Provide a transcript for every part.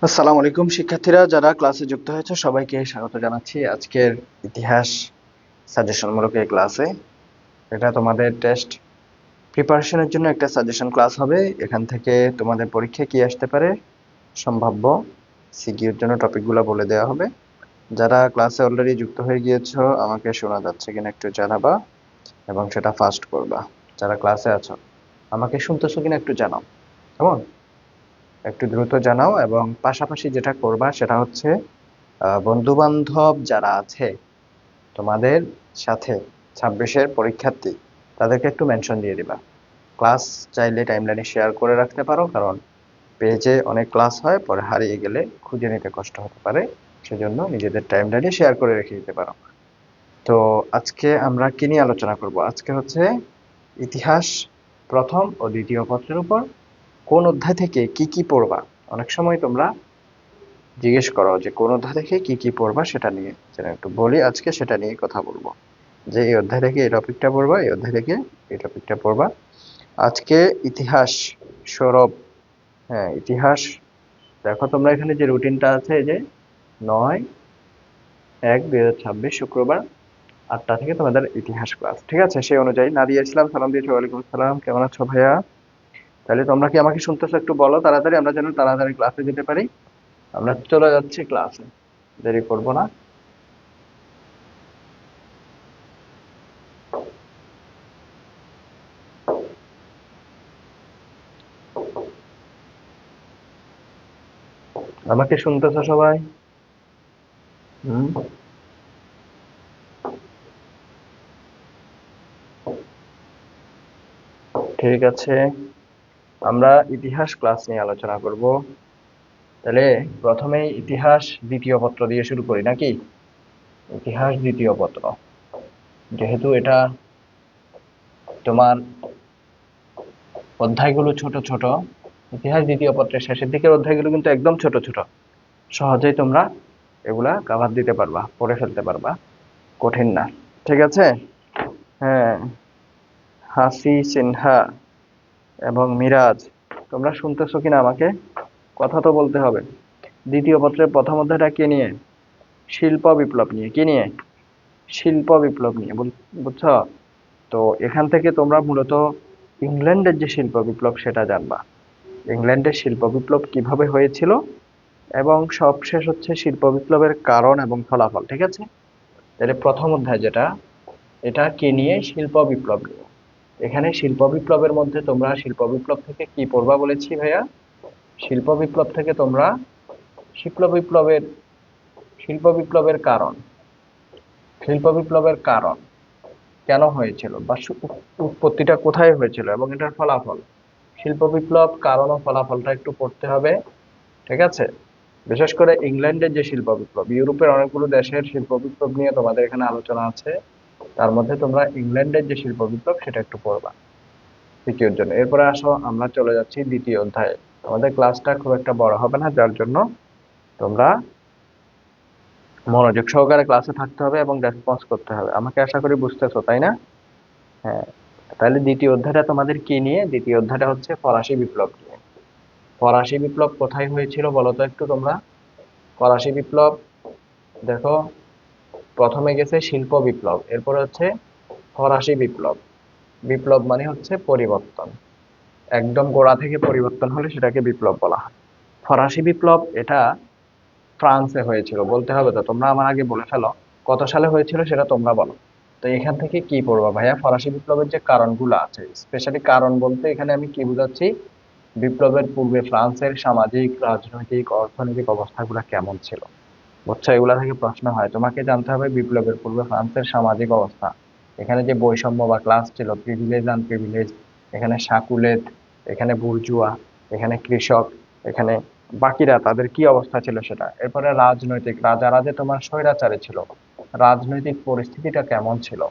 আসসালামু আলাইকুম শিক্ষার্থীরা, যারা ক্লাসে যুক্ত হয়েছে সবাইকে স্বাগত জানাচ্ছি আজকের ইতিহাস সাজেশনমূলক এই ক্লাসে। এটা তোমাদের টেস্ট প্রিপারেশনের জন্য একটা সাজেশন ক্লাস হবে। এখান থেকে তোমাদের পরীক্ষায় কি আসতে পারে, সম্ভাব্য সিকিউর জন্য টপিকগুলো বলে দেওয়া হবে। যারা ক্লাসে অলরেডি যুক্ত হয়ে গিয়েছো আমাকে শোনা যাচ্ছে কিনা একটু জানাবা এবং সেটা ফাস্ট করবা। যারা ক্লাসে আছো আমাকে শুনতেছো কিনা একটু জানাও, কেমন? একটু দ্রুত জানাও। এবং পাশাপাশি যেটা করবা সেটা হচ্ছে বন্ধু বান্ধব যারা আছে তোমাদের সাথে 26-এর পরীক্ষার্থী, তাদেরকে একটু মেনশন দিয়ে দিবা। ক্লাস চাইলে টাইমলাইনে শেয়ার করে রাখতে পারো, কারণ পেজে অনেক ক্লাস হয়, পরে হারিয়ে গেলে খুঁজে নিতে কষ্ট হতে পারে। সেজন্য নিজেদের টাইমলাইনে শেয়ার করে রেখে দিতে পারো। তো আজকে আমরা কি নিয়ে আলোচনা করব? আজকে হচ্ছে ইতিহাস প্রথম ও দ্বিতীয় পত্রের উপর কোন অধ্যায় থেকে কি কি পড়বা। অনেক সময় তোমরা জিজ্ঞেস করো যে কোন অধ্যায় থেকে কি কি পড়বা, সেটা নিয়ে যেন একটু বলি। আজকে সেটা নিয়ে কথা বলবো, যে এই অধ্যায় থেকে এই টপিকটা পড়বা, এই অধ্যায় থেকে এই টপিকটা পড়বা। আজকে ইতিহাস সৌরভ, হ্যাঁ ইতিহাস। দেখো তোমরা এখানে যে রুটিনটা আছে, এই যে 9/1/2026 শুক্রবার 8টা থেকে তোমাদের ইতিহাস ক্লাস, ঠিক আছে? সেই অনুযায়ী নাদিয়া ইসলাম সালাম দিয়েছো। ওয়ালাইকুম আসসালাম, কেমন আছো ভাইয়া? তাহলে তোমরা কি আমাকে শুনতেছো? একটু বলো তাড়াতাড়ি, আমরা যেন তাড়াতাড়ি ক্লাসে যেতে পারি। আমরা চলে যাচ্ছি ক্লাসে, দেরি করবো না। আমাকে শুনতেছো সবাই? হুম, ঠিক আছে। আমরা ইতিহাস ক্লাস নিয়ে আলোচনা করব। তাহলে প্রথমেই ইতিহাস দ্বিতীয় পত্র দিয়ে শুরু করি নাকি? ইতিহাস দ্বিতীয় পত্র, যেহেতু এটা তোমার অধ্যায়গুলো ছোট ছোট, ইতিহাস দ্বিতীয় পত্রের শেষের দিকের অধ্যায়গুলো কিন্তু একদম ছোট ছোট, সহজেই তোমরা এগুলা কভার দিতে পারবা, পড়ে ফেলতে পারবা, কঠিন না। ঠিক আছে? হ্যাঁ, হাসি সিনহা এবং মিরাজ, তোমরা শুনতেছো কিনা আমাকে? কথা তো বলতে হবে। দ্বিতীয় পত্রের প্রথম অধ্যায়টা কে নিয়ে? শিল্প বিপ্লব নিয়ে। কি নিয়ে? শিল্প বিপ্লব নিয়ে, বুঝছো? তো এখান থেকে তোমরা মূলত ইংল্যান্ডের যে শিল্প বিপ্লব সেটা জানবা। ইংল্যান্ডের শিল্প বিপ্লব কিভাবে হয়েছিল এবং সবশেষ হচ্ছে শিল্প বিপ্লবের কারণ এবং ফলাফল। ঠিক আছে? তাহলে প্রথম অধ্যায় যেটা, এটা কি নিয়ে? শিল্প বিপ্লব নিয়ে। এখানে শিল্প বিপ্লবের মধ্যে তোমরা শিল্প বিপ্লব থেকে কি পড়বা বলেছি ভাইয়া? শিল্প বিপ্লব থেকে তোমরা শিল্প বিপ্লবের শিল্প বিপ্লবের কারণ, শিল্প বিপ্লবের কারণ কেন হয়েছিল বা উৎপত্তিটা কোথায় হয়েছিল এবং এটার ফলাফল, শিল্প বিপ্লব কারণ ও ফলাফলটা একটু পড়তে হবে। ঠিক আছে? বিশেষ করে ইংল্যান্ডের যে শিল্প বিপ্লব, ইউরোপের অনেকগুলো দেশের শিল্প বিপ্লব নিয়ে তোমাদের এখানে আলোচনা আছে, তার মধ্যে তোমরা ইংল্যান্ডের যে শিল্প বিপ্লব সেটা একটু পড়বা তৃতীয়র জন্য। এরপরে আসো, আমরা চলে যাচ্ছি দ্বিতীয় অধ্যায়ে। আমাদের ক্লাসটা খুব একটা বড় হবে না, যার জন্য তোমরা মনোযোগ সহকারে ক্লাসে থাকতে হবে এবং রেসপন্স করতে হবে। আমাকে আশা করি বুঝতেছো, তাই না? হ্যাঁ। তাহলে দ্বিতীয় অধ্যায়টা তোমাদের কি নিয়ে? দ্বিতীয় অধ্যায়টা হচ্ছে ফরাসি বিপ্লব নিয়ে। ফরাসি বিপ্লব কোথায় হয়েছিল বলো তো একটু তোমরা? ফরাসি বিপ্লব, দেখো, প্রথমে গেছে শিল্প বিপ্লব, এরপরে হচ্ছে ফরাসি বিপ্লব। বিপ্লব মানে হচ্ছে পরিবর্তন, একদম গোড়া থেকে পরিবর্তন হলে সেটাকে বিপ্লব বলা হয়। ফরাসি বিপ্লব এটা ফ্রান্সে হয়েছিল, বলতে হবে তো, তোমরা আমার আগে বলে ফেলো কত সালে হয়েছিল সেটা তোমরা বলো। তো এখান থেকে কি পড়বা ভাইয়া? ফরাসি বিপ্লবের যে কারণগুলো আছে, স্পেশালি কারণ বলতে এখানে আমি কি বুঝাচ্ছি, বিপ্লবের পূর্বে ফ্রান্সের সামাজিক রাজনৈতিক অর্থনৈতিক অবস্থাগুলো কেমন ছিল, বুঝছো? এগুলা থেকে প্রশ্ন হয়, তোমাকে জানতে হবে বিপ্লবের পূর্বে ফ্রান্সের সামাজিক অবস্থা। এখানে যে বৈষম্য বা ক্লাস ছিল, প্রিভিলেজ আনপ্রিভিলেজ, এখানে সাকুলেত, এখানে বুর্জুয়া, এখানে কৃষক, এখানে বাকিরা, তাদের কি অবস্থা ছিল সেটা। এরপরে রাজনৈতিক, রাজারা যে তোমার স্বৈরাচারী ছিল, রাজনৈতিক পরিস্থিতিটা কেমন ছিল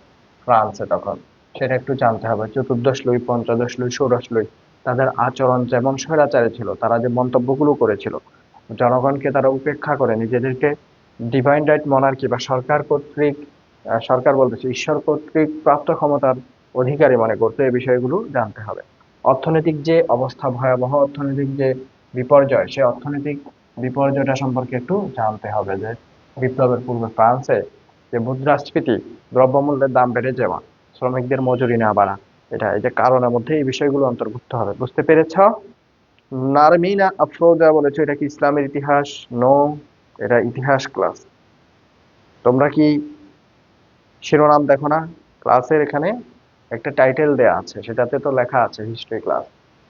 ফ্রান্সে তখন, সেটা একটু জানতে হবে। চতুর্দশ লুই, পঞ্চদশ লুই, ষোড়শ লুই, তাদের আচরণ যেমন স্বৈরাচারী ছিল, তারা যে মন্তব্যগুলো করেছিল, জনগণকে তারা উপেক্ষা করে নিজেদেরকে ডিভাইন রাইট মনার্কি বা সরকার কর্তৃক, সরকার বলতেছে ঈশ্বর কর্তৃক প্রাপ্ত ক্ষমতার অধিকারী মনে করতে, এই বিষয়গুলো জানতে হবে। অর্থনৈতিক যে অবস্থা, ভয়াবহ অর্থনৈতিক যে বিপর্যয়, সে অর্থনৈতিক বিপর্যয়টা সম্পর্কে একটু জানতে হবে, যে বিপ্লবের পূর্বে ফ্রান্সে যে মুদ্রাস্ফীতি, দ্রব্যমূল্যের দাম বেড়ে যাওয়া, শ্রমিকদের মজুরি না বাড়া, এটা এই যে কারণের মধ্যে এই বিষয়গুলো অন্তর্ভুক্ত হবে। বুঝতে পেরেছ? নারমিনা আফরোজা বলেছে এটা কি ইসলামের ইতিহাস? নো, এটা ইতিহাস ক্লাস। তোমরা কি শিরোনাম দেখো না ক্লাসের? এখানে একটা টাইটেল দেয়া আছে, সেটাতে তো লেখা আছে হিস্ট্রি ক্লাস।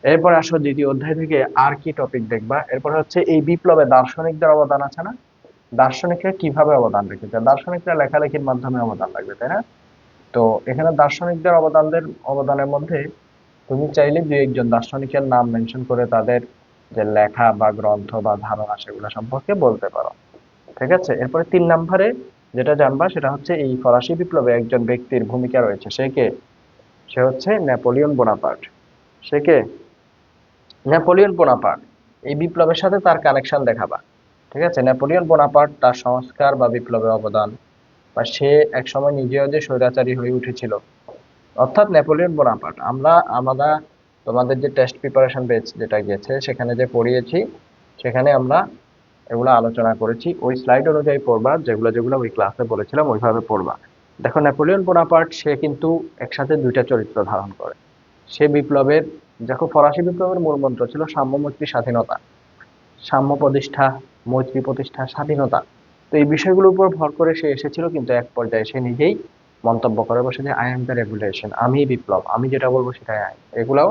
এরপর আসো দ্বিতীয় অধ্যায় থেকে আর কি টপিক দেখবা। এরপর হচ্ছে এই বিপ্লবে দার্শনিকদের অবদান আছে না, দার্শনিকরা কিভাবে অবদান রেখেছে। দার্শনিকরা লেখালেখির মাধ্যমে অবদান রাখবে, তাই না? তো এখানে দার্শনিকদের অবদানের মধ্যে তুমি চাইলে দুই একজন দার্শনিকের নাম মেনশন করে তাদের যে লেখা বা গ্রন্থ বা ধারণা সেগুলো সম্পর্কে বলতে পারো। ঠিক আছে, এরপরে 3 নম্বরে যেটা জানবা সেটা হচ্ছে এই ফরাসি বিপ্লবে একজন ব্যক্তির ভূমিকা রয়েছে। সে কে? সে হচ্ছে নেপোলিয়ন বোনাপার্ট। সে কে? Napoleon Bonaparte. এই বিপ্লবের সাথে তার কানেকশন দেখাবা। ঠিক আছে, নেপোলিয়ন বোনাপার্ট তার সংস্কার বা বিপ্লবের অবদান, বা সে একসময় নিজেও যে স্বৈরাচারী হয়ে উঠেছিল, অর্থাৎ নেপোলিয়ন বোনাপার্ট। আমরা তোমাদের যে টেস্ট প্রিপারেশন বেচ যেটা গেছে সেখানে যে পড়িয়েছি, সেখানে আমরা এগুলো আলোচনা করেছি। ওই স্লাইড অনুযায়ী পড়বা, যেগুলো যেগুলো ওই ক্লাসে বলেছিলাম ওইভাবে পড়বা। দেখো নেপোলিয়ন বোনাপার্ট সে কিন্তু একসাথে দুইটা চরিত্র ধারণ করে। সে বিপ্লবের, দেখো ফরাসি বিপ্লবের মূল মন্ত্র ছিল সাম্য, মৈত্রী, স্বাধীনতা। সাম্য প্রতিষ্ঠা, মৈত্রী প্রতিষ্ঠা, স্বাধীনতা। তো এই বিষয়গুলোর উপর ভর করে সে এসেছিল, কিন্তু এক পর্যায়ে সে নিজেই মন্তব্য করে বসে যে আই এম দ্য রেগুলেশন, আমি বিপ্লব, আমি যেটা বলবো সেটাই আইন। এগুলাও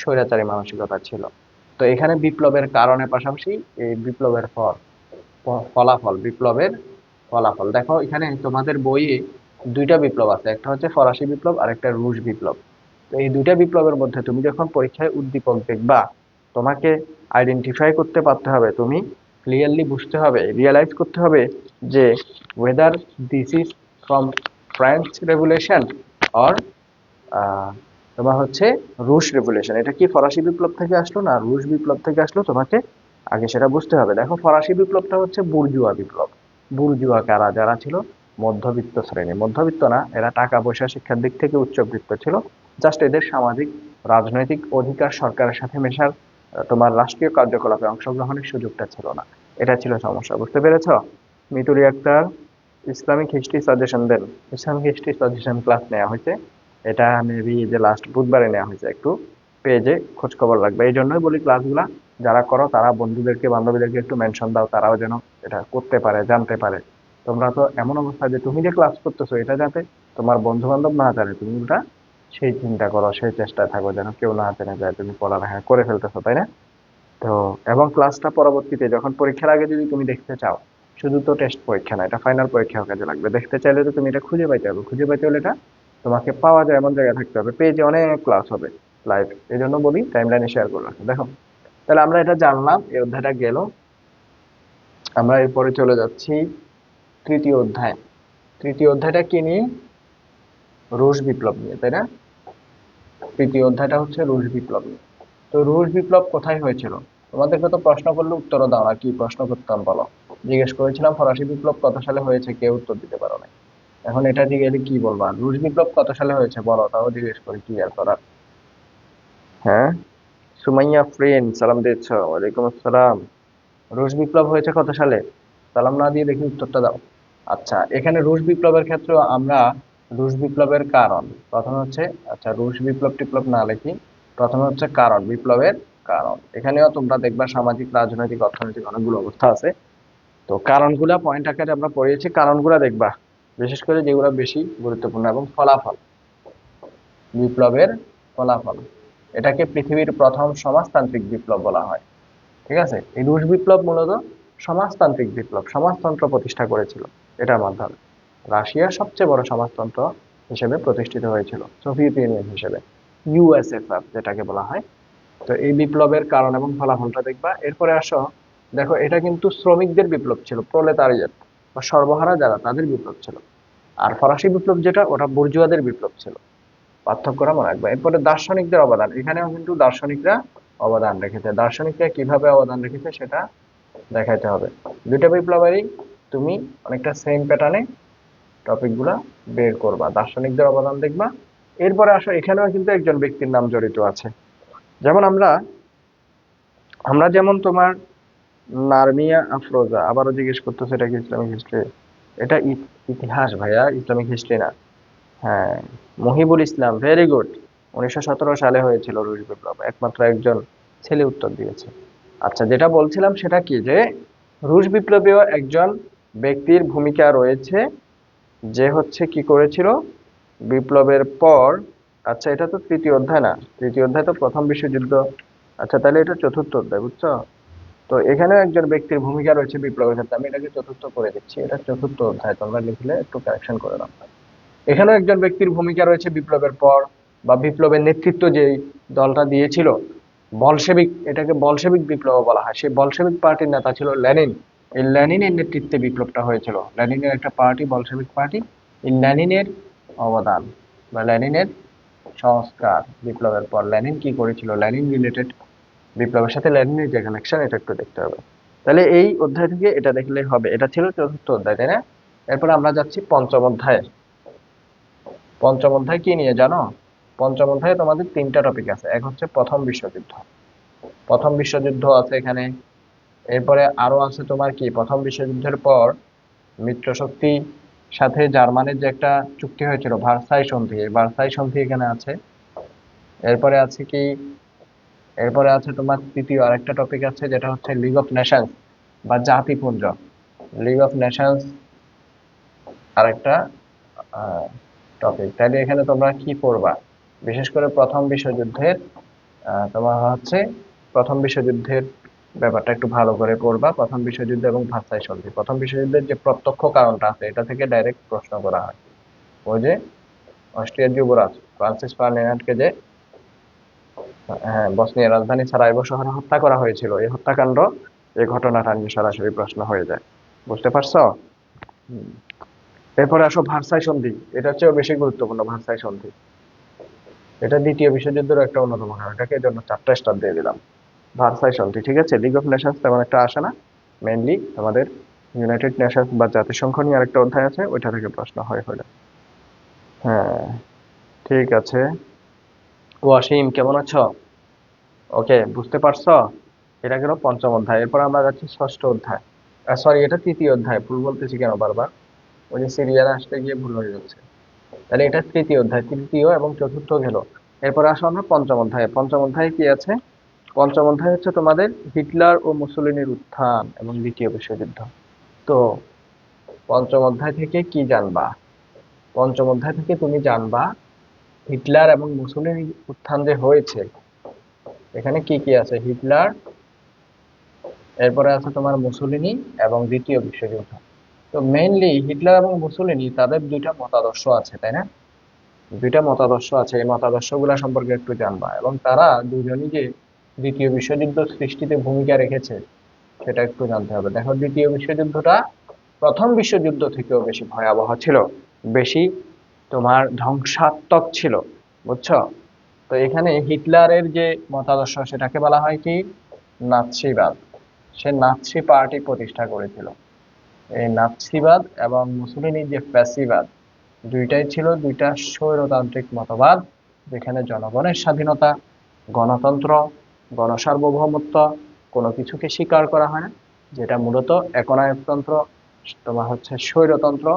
স্বৈরাচারী মানসিকতা ছিল। তো এখানে বিপ্লবের কারণের পাশাপাশি এই বিপ্লবের ফলাফল, বিপ্লবের ফলাফল দেখো। এখানে তোমাদের বইয়ে দুইটা বিপ্লব আছে, একটা হচ্ছে ফরাসি বিপ্লব আর একটা রুশ বিপ্লব। তো এই দুইটা বিপ্লবের মধ্যে তুমি যখন পরীক্ষায় উদ্দীপক দেখবা, তোমাকে আইডেন্টিফাই করতে পারতে হবে, তুমি ক্লিয়ারলি বুঝতে হবে, রিয়েলাইজ করতে হবে যে weather this is from French revolution or তোমার হচ্ছে রুশ রেভলিউশন। এটা কি ফরাসি বিপ্লব থেকে আসলো না রুশ বিপ্লব থেকে আসলো, তোমাকে আগে সেটা বুঝতে হবে। দেখো ফরাসি বিপ্লবটা হচ্ছে বুর্জুয়া বিপ্লব। বুর্জুয়া কারা? যারা ছিল মধ্যবিত্ত শ্রেণী, মধ্যবিত্ত না, এরা টাকা পয়সা শিক্ষার দিক থেকে উচ্চবিত্ত ছিল। জাস্ট এদের সামাজিক রাজনৈতিক অধিকার, সরকারের সাথে মেশার, তোমার রাষ্ট্রীয় কার্যকলাপে অংশগ্রহণের সুযোগটা ছিল না। এটা ছিল সমস্যা। বুঝতে পেরেছ? মিতুরি আক্তার ইসলামিক হিস্ট্রি সাজেশন দেন। ইসলামিক হিস্ট্রি সাজেশন ক্লাস নেওয়া হয়েছে, এটা মেবি যে লাস্ট বুধবারে নেওয়া হয়েছে। একটু পেজে খোঁজ খবর রাখবে। এই জন্যই বলি ক্লাসগুলা যারা করো তারা বন্ধুদেরকে বান্ধবীদেরকে একটু মেনশন দাও, তারাও যেন এটা করতে পারে, জানতে পারে। তোমরা তো এমন অবস্থা যে তুমি যে ক্লাস করতেছো এটা যাতে তোমার বন্ধু বান্ধব না জানে, তুমি ওটা সেই চিন্তা করো, সেই চেষ্টায় থাকো যেন কেউ না জেনে যায় তুমি পড়ালেখা করে ফেলতেছো, তাই না? তো এবং ক্লাসটা পরবর্তীতে যখন পরীক্ষার আগে যদি তুমি দেখতে চাও, শুধু তো টেস্ট পরীক্ষা না, এটা ফাইনাল পরীক্ষাও কাজে লাগবে। দেখতে চাইলে তো তুমি এটা খুঁজে পাইতে হবে। খুঁজে পাইতে হলে এটা তোমাকে পাওয়া যায় এমন জায়গায় থাকতে হবে, পেজে অনেক ক্লাস হবে লাইভ। এই জন্য বলি টাইমলাইনে শেয়ার করে রাখো। দেখো, তাহলে আমরা এটা জানলাম, এই অধ্যায়টা গেল। আমরা এরপরে চলে যাচ্ছি তৃতীয় অধ্যায়। তৃতীয় অধ্যায়টা কি নিয়ে? রুশ বিপ্লব নিয়ে, তাই না? তৃতীয় অধ্যায়টা হচ্ছে রুশ বিপ্লব নিয়ে। তো রুশ বিপ্লব কোথায় হয়েছিল? তোমাদেরকে তো প্রশ্ন করলে উত্তরও দাও না, কি প্রশ্ন করতাম বলো? জিজ্ঞেস করেছিলাম ফরাসি বিপ্লব কত সালে হয়েছে, কেউ উত্তর দিতে পারো না। এখন এটা জিজ্ঞেস কি বলবা? রুশ বিপ্লব কত সালে হয়েছে বলো, তাও জিজ্ঞেস করি, কি আর করার। হ্যাঁ, সুমাইয়া ফ্রেন্ড সালাম দিচ্ছ, ওয়ালাইকুম আসসালাম। রুশ বিপ্লব হয়েছে কত সালে? সালাম না দিয়ে দেখি উত্তরটা দাও। আচ্ছা, এখানে রুশ বিপ্লবের ক্ষেত্রে আমরা রুশ বিপ্লবের কারণ প্রথমে হচ্ছে, আচ্ছা রুশ বিপ্লব টিপ্লব না লিখি, প্রথমে হচ্ছে কারণ, বিপ্লবের কারণ। এখানেও তোমরা দেখবা সামাজিক, রাজনৈতিক, অর্থনৈতিক অনেকগুলো অবস্থা আছে। তো কারণগুলা পয়েন্ট আকারে আমরা পড়িয়েছি, কারণগুলা দেখবা বিশেষ করে যেগুলো বেশি গুরুত্বপূর্ণ। এবং ফলাফল, বিপ্লবের ফলাফল, এটাকে পৃথিবীর প্রথম সমাজতান্ত্রিক বিপ্লব বলা হয়। ঠিক আছে, এই রুশ বিপ্লব মূলত সমাজতান্ত্রিক বিপ্লব, সমাজতন্ত্র প্রতিষ্ঠা করেছিল এটার মাধ্যমে। রাশিয়ার সবচেয়ে বড় সমাজতন্ত্র হিসেবে প্রতিষ্ঠিত হয়েছিল, সোভিয়েত ইউনিয়ন হিসেবে, ইউএসএসআর যেটাকে বলা হয়। তো এই বিপ্লবের কারণ এবং ফলাফলটা দেখবা। এরপরে আসো, দেখো এটা কিন্তু শ্রমিকদের বিপ্লব ছিল, প্রলেতারিয়েত বা সর্বহারা যারা, তাদের বিপ্লব ছিল। আর ফরাসি বিপ্লব যেটা, ওটা বুর্জুয়াদের বিপ্লব ছিল। পার্থক্যটা মনে রাখবা। এরপরে দার্শনিকদের অবদান, এখানেও কিন্তু দার্শনিকরা অবদান রেখেছে। দার্শনিকরা কিভাবে অবদান রেখেছে সেটা দেখাইতে হবে। দুইটা বিপ্লবেরই তুমি অনেকটা সেম প্যাটার্নে টপিক গুলা বের করবা, দার্শনিকদের অবদান দেখবা। এরপরে আসো, এখানেও কিন্তু একজন ব্যক্তির নাম জড়িত আছে। যেমন আমরা আমরা যেমন তোমার নার্মিয়া আফরোজা আবারও জিজ্ঞেস করতেছে এটা কি ইসলামিক হিস্ট্রি? এটা ইতিহাস ভাইয়া, ইসলামিক হিস্ট্রি না। হ্যাঁ, মহিবুল ইসলাম, ভেরি গুড। 1917 সালে হয়েছিল রুশ বিপ্লব, একমাত্র একজন ছেলে উত্তর দিয়েছে। আচ্ছা, যেটা বলছিলাম সেটা কি, যে রুশ বিপ্লবেও একজন ব্যক্তির ভূমিকা রয়েছে, যে হচ্ছে কি করেছিল বিপ্লবের পর। আচ্ছা, এটা তো তৃতীয় অধ্যায় না, তৃতীয় অধ্যায় তো প্রথম বিশ্বযুদ্ধ। আচ্ছা, তাহলে এটা চতুর্থ অধ্যায়, বুঝছো? তো এখানেও একজন ব্যক্তির ভূমিকা রয়েছে বিপ্লবের ক্ষেত্রে, আমি এটাকে চতুর্থ করে দিচ্ছি, এটা চতুর্থ অধ্যায়, তোমরা লিখলে একটু কারেকশন করে দাও। এখানেও একজন ব্যক্তির ভূমিকা রয়েছে বিপ্লবের পর, বা বিপ্লবের নেতৃত্ব যেই দলটা দিয়েছিল, বলশেবিক, এটাকে বলশেবিক বিপ্লব বলা হয়, সেই বলশেবিক পার্টির নেতা ছিল লেনিন। এই লেনিনের নেতৃত্বে বিপ্লবটা হয়েছিল, লেনিনের একটা পার্টি, বলশেবিক পার্টি। এই লেনিনের অবদান বা লেনিনের সংস্কার, বিপ্লবের পর লেনিন কি করেছিল, লেনিন রিলেটেড বিপ্লবের সাথে লেনিনের যে কানেকশন, এটা একটু দেখতে হবে। তাহলে এই অধ্যায় থেকে এটা দেখলেই হবে, এটা ছিল চতুর্থ অধ্যায়, তাই না? এরপর আমরা যাচ্ছি পঞ্চম অধ্যায়ে। পঞ্চম অধ্যায় কি নিয়ে জানো? পঞ্চম অধ্যায়ে তোমাদের তিনটা টপিক আছে, এক হচ্ছে প্রথম বিশ্বযুদ্ধ, প্রথম বিশ্বযুদ্ধ আছে এখানে। এরপরে আরো আছে তোমার কি, প্রথম বিশ্বযুদ্ধের পর মিত্রশক্তি সাথে জার্মানির যে একটা চুক্তি হয়েছিল, ভার্সাই সন্ধি, এই ভার্সাই সন্ধি এখানে আছে। এরপরে আছে কি, এরপরে আছে তোমার তৃতীয় আরেকটা টপিক আছে, যেটা হচ্ছে লিগ অফ নেশনস বা জাতিপুঞ্জ, লিগ অফ নেশনস আরেকটা টপিক। তাহলে এখানে তোমরা কি পড়বা, বিশেষ করে প্রথম বিশ্বযুদ্ধের তোমার হচ্ছে প্রথম বিশ্বযুদ্ধের ব্যাপারটা একটু ভালো করে পড়বা। প্রথম বিশ্বযুদ্ধ এবং ভার্সাই সন্ধি, প্রথম বিশ্বযুদ্ধের যে প্রত্যক্ষ কারণটা আছে, এটা থেকে ডাইরেক্ট প্রশ্ন করা হয়। ওই যে অস্ট্রিয়ার যুবরাজ ফ্রান্সিস ফার্ডিনান্ডকে যে বসনিয়ার রাজধানী সারাইভো শহরে হত্যা করা হয়েছিল, এই হত্যাকাণ্ড, এই ঘটনাটা নিয়ে সরাসরি প্রশ্ন হয়ে যায়। বুঝতে পারছো? হুম। এরপরে আসো ভার্সাই সন্ধি, এটা চেয়েও বেশি গুরুত্বপূর্ণ ভার্সাই সন্ধি। এটা দ্বিতীয় বিশ্বযুদ্ধের একটা অন্যতম কারণ, এটাকে এই জন্য 4টা স্টার দিয়ে দিলাম। ভার্সাই সন্ধি, ঠিক আছে। লিগ অফ নেশনস তেমন একটা আসে না, মেইনলি আমাদের ইউনাইটেড নেশনস বা জাতিসংঘ নিয়ে আরেকটা অধ্যায় আছে, ওইটা থেকে প্রশ্ন হয় হলে। হ্যাঁ, ঠিক আছে। ওয়াসিম, কেমন আছো? ওকে, বুঝতে পারছো? এটা গেল পঞ্চম অধ্যায়। এরপর আমরা যাচ্ছি ষষ্ঠ অধ্যায়, সরি এটা তৃতীয় অধ্যায়, ভুল বলতেছি কেন বারবার, ওই যে সিরিয়ালে আসতে গিয়ে ভুল হয়ে যাচ্ছে। তাহলে এটা তৃতীয় অধ্যায়, তৃতীয় এবং চতুর্থ গেল। এরপরে আসো আমরা পঞ্চম অধ্যায়ে। পঞ্চম অধ্যায়ে কি আছে? পঞ্চম অধ্যায় হচ্ছে তোমাদের হিটলার ও মুসোলিনির উত্থান এবং দ্বিতীয় বিশ্বযুদ্ধ। তো পঞ্চম অধ্যায় থেকে কি জানবা? পঞ্চম অধ্যায় থেকে তুমি জানবা হিটলার এবং মুসোলিনির উত্থান যে হয়েছে, এখানে কি কি আছে, হিটলার, এরপরে আছে তোমার মুসোলিনি এবং দ্বিতীয় বিশ্বযুদ্ধ। তো মেইনলি হিটলার এবং মুসোলিনি, তাদের দুইটা মতাদর্শ আছে, তাই না? দুইটা মতাদর্শ আছে, এই মতাদর্শগুলা সম্পর্কে একটু জানবা, এবং তারা দুজনই যে দ্বিতীয় বিশ্বযুদ্ধ সৃষ্টিতে ভূমিকা রেখেছে সেটা একটু জানতে হবে। দেখো, দ্বিতীয় বিশ্বযুদ্ধটা প্রথম বিশ্বযুদ্ধ থেকেও বেশি ভয়াবহ ছিল, বেশি তোমার ধ্বংসাত্মক ছিল, বুঝছো? তো এখানে হিটলারের যে মতাদর্শ, সেটাকে বলা হয় কি, নাৎসিবাদ। সে নাৎসি পার্টি প্রতিষ্ঠা করেছিল। এই নাৎসিবাদ এবং মুসোলিনির যে ফ্যাসিবাদ, দুইটাই ছিল দুইটা স্বৈরতান্ত্রিক মতবাদ, যেখানে জনগণের স্বাধীনতা, গণতন্ত্র, গণসার্বভৌমত্ব কোনো কিছুকে স্বীকার করা হয় না, যেটা মূলত একনায়কতন্ত্র, তোমার হচ্ছে স্বৈরতন্ত্র,